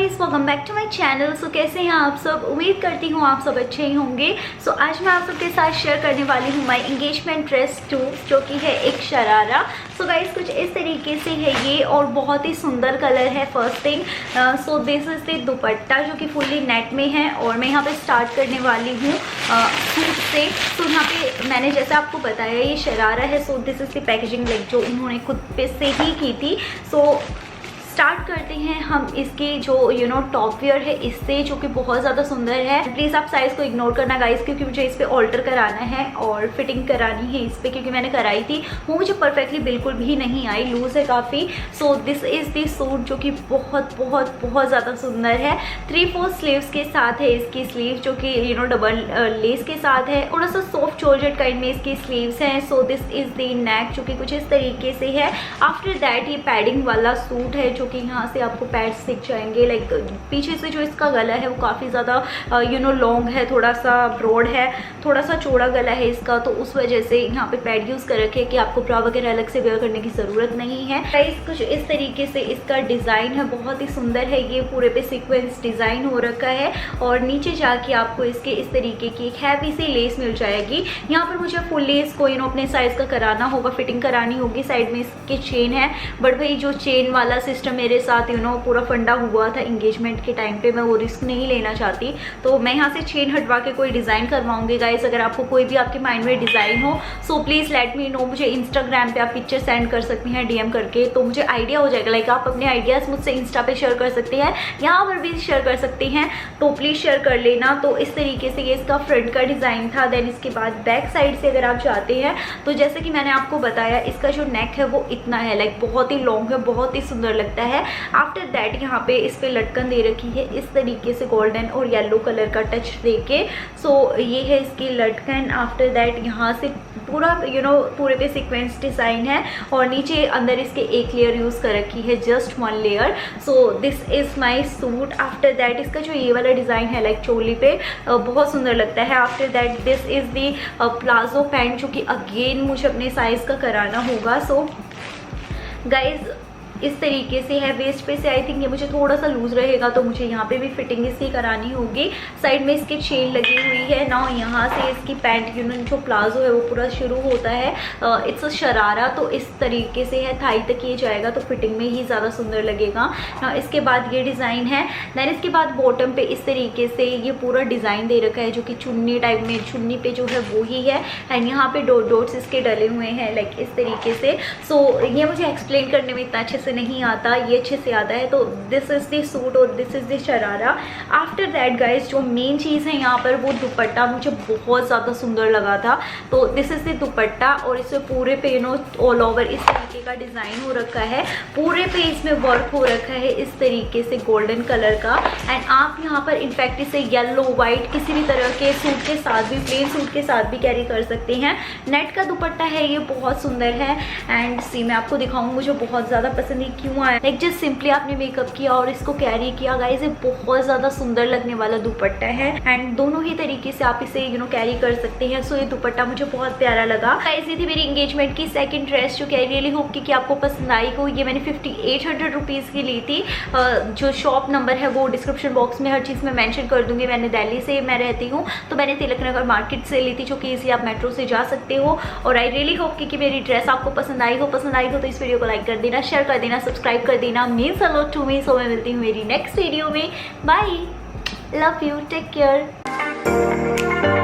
Guys, welcome back to my channel. So कैसे हैं आप सब? उम्मीद करती हूँ आप सब अच्छे ही होंगे। सो आज मैं आप सबके साथ शेयर करने वाली हूँ माय एंगेजमेंट ड्रेस टू, जो कि है एक शरारा। सो गाइस कुछ इस तरीके से है ये और बहुत ही सुंदर कलर है। First thing, so this is the दुपट्टा जो कि फुल्ली नेट में है और मैं यहाँ पे स्टार्ट करने वाली हूँ सूट से। तो यहाँ पे मैंने जैसे आपको बताया ये शरारा है। So this is the packaging like जो उन्होंने खुद पे से ही की थी। सो स्टार्ट करते हैं हम इसकी जो टॉप वेयर है इससे, जो कि बहुत ज़्यादा सुंदर है। प्लीज़ आप साइज़ को इग्नोर करना गाइस, क्योंकि मुझे इस पर ऑल्टर कराना है और फिटिंग करानी है इस पर, क्योंकि मैंने कराई थी वो मुझे परफेक्टली बिल्कुल भी नहीं आई, लूज़ है काफ़ी। So this is the suit जो कि बहुत बहुत बहुत ज़्यादा सुंदर है। 3/4 स्लीव्स के साथ है इसकी स्लीव, जो कि डबल लेस के साथ है। थोड़ा सा सॉफ्ट जॉर्जेट काइंड में इसकी स्लीव्स हैं। सो दिस इज़ दी नेक जो कि कुछ इस तरीके से है। आफ्टर दैट ये पैडिंग वाला सूट है, जो कि यहाँ से आपको पैड्स दिख जाएंगे। लाइक पीछे से जो इसका गला है वो काफ़ी ज़्यादा लॉन्ग है, थोड़ा सा ब्रॉड है, थोड़ा सा चौड़ा गला है इसका, तो उस वजह से यहाँ पे पैड यूज़ कर रखे कि आपको ब्रा वगैरह अलग से वेयर करने की ज़रूरत नहीं है। गाइस कुछ इस तरीके से इसका डिज़ाइन है, बहुत ही सुंदर है। ये पूरे पे सीक्वेंस डिज़ाइन हो रखा है और नीचे जाके आपको इसके इस तरीके की एक हैवी सी लेस मिल जाएगी। यहाँ पर मुझे फुल लेस को अपने साइज़ का कराना होगा, फिटिंग करानी होगी। साइड में इसके चेन है, बट भाई जो चेन वाला सिस्टम मेरे साथ पूरा फंडा हुआ था एंगेजमेंट के टाइम पे, मैं वो रिस्क नहीं लेना चाहती, तो मैं यहाँ से चेन हटवा के कोई डिज़ाइन करवाऊंगी। गाइस अगर आपको कोई भी आपके माइंड में डिज़ाइन हो so please let me know. मुझे इंस्टाग्राम पे आप पिक्चर सेंड कर सकती हैं डीएम करके, तो मुझे आइडिया हो जाएगा। लाइक आप अपने आइडियाज़ मुझसे इंस्टा पे शेयर कर सकते हैं, यहाँ पर भी शेयर कर सकते हैं, तो प्लीज़ शेयर कर लेना। तो इस तरीके से ये इसका फ्रंट का डिज़ाइन था। देन इसके बाद बैक साइड से अगर आप जाते हैं तो जैसे कि मैंने आपको बताया इसका जो नेक है वो इतना है, लाइक बहुत ही लॉन्ग है, बहुत ही सुंदर लगता है। आफ्टर दैट यहाँ पे इस पे लटकन दे रखी है इस तरीके से गोल्डन और येलो कलर का टच दे के। सो ये है इसकी लटकन। आफ्टर दैट यहाँ से पूरा पूरे पे सीक्वेंस डिज़ाइन है और नीचे अंदर इसके एक लेयर यूज़ कर रखी है, just 1 layer. So this is my suit. After that इसका जो ये वाला डिज़ाइन है लाइक चोली पे बहुत सुंदर लगता है। After that this is the palazzo pant, जो कि अगेन मुझे अपने साइज़ का कराना होगा। सो गाइज इस तरीके से है। वेस्ट पे से आई थिंक ये मुझे थोड़ा सा लूज रहेगा, तो मुझे यहाँ पे भी फिटिंग इसकी करानी होगी। साइड में इसकी चेन लगी हुई है ना, यहाँ से इसकी पैंट जो प्लाजो है वो पूरा शुरू होता है। इट्स अ शरारा, तो इस तरीके से है, थाई तक ये जाएगा, तो फिटिंग में ही ज़्यादा सुंदर लगेगा ना। इसके बाद ये डिज़ाइन है। दैन इसके बाद बॉटम पे इस तरीके से ये पूरा डिज़ाइन दे रखा है, जो कि चुन्नी टाइप में, चुन्नी पे जो है वो ही है। एंड यहाँ पे डॉट्स इसके डले हुए हैं लाइक इस तरीके से। सो ये मुझे एक्सप्लेन करने में इतना अच्छे से नहीं आता, ये अच्छे से आता है। तो दिस इज द सूट और this is the sharara. After that guys जो मेन चीज़ है यहाँ पर वो दुपट्टा मुझे बहुत ज़्यादा सुंदर लगा था। तो दिस इज द दुपट्टा और इससे पूरे पे ऑल ओवर इस तरीके का डिज़ाइन हो रखा है, पूरे पे इसमें वर्क हो रखा है इस तरीके से गोल्डन कलर का। एंड आप यहाँ पर इनफैक्ट इसे येलो वाइट किसी भी तरह के सूट के साथ भी, प्लेन सूट के साथ भी कैरी कर सकते हैं। नेट का दुपट्टा है, ये बहुत सुंदर है। एंड सी मैं आपको दिखाऊँ, मुझे बहुत ज़्यादा पसंद क्यों आया। लाइक जस्ट सिंपली आपने मेकअप किया और इसको कैरी किया गाइस, ये बहुत ज़्यादा सुंदर लगने वाला दुपट्टा है। एंड दोनों ही तरीके से आप इसे कैरी कर सकते हैं। सो ये दुपट्टा मुझे बहुत प्यारा लगा। गाइस ये थी मेरी एंगेजमेंट की सेकंड ड्रेस, जो कि आई रियली होप कि आपको पसंद आई हो। ये मैंने 5800 रुपीज़ की ली थी। जो शॉप नंबर है वो डिस्क्रिप्शन बॉक्स में हर चीज़ में मेंशन कर दूंगी। मैंने दिल्ली से मैं रहती हूँ, तो मैंने तिलक नगर मार्केट से ली थी, जो कि इसी आप मेट्रो से जा सकते हो। और आई रियली होप कि मेरी ड्रेस आपको पसंद आई हो तो इस वीडियो को लाइक कर देना, शेयर कर देना, सब्सक्राइब कर देना, means a lot to me. So मैं मिलती हूँ मेरी नेक्स्ट वीडियो में। Bye, love you, take care.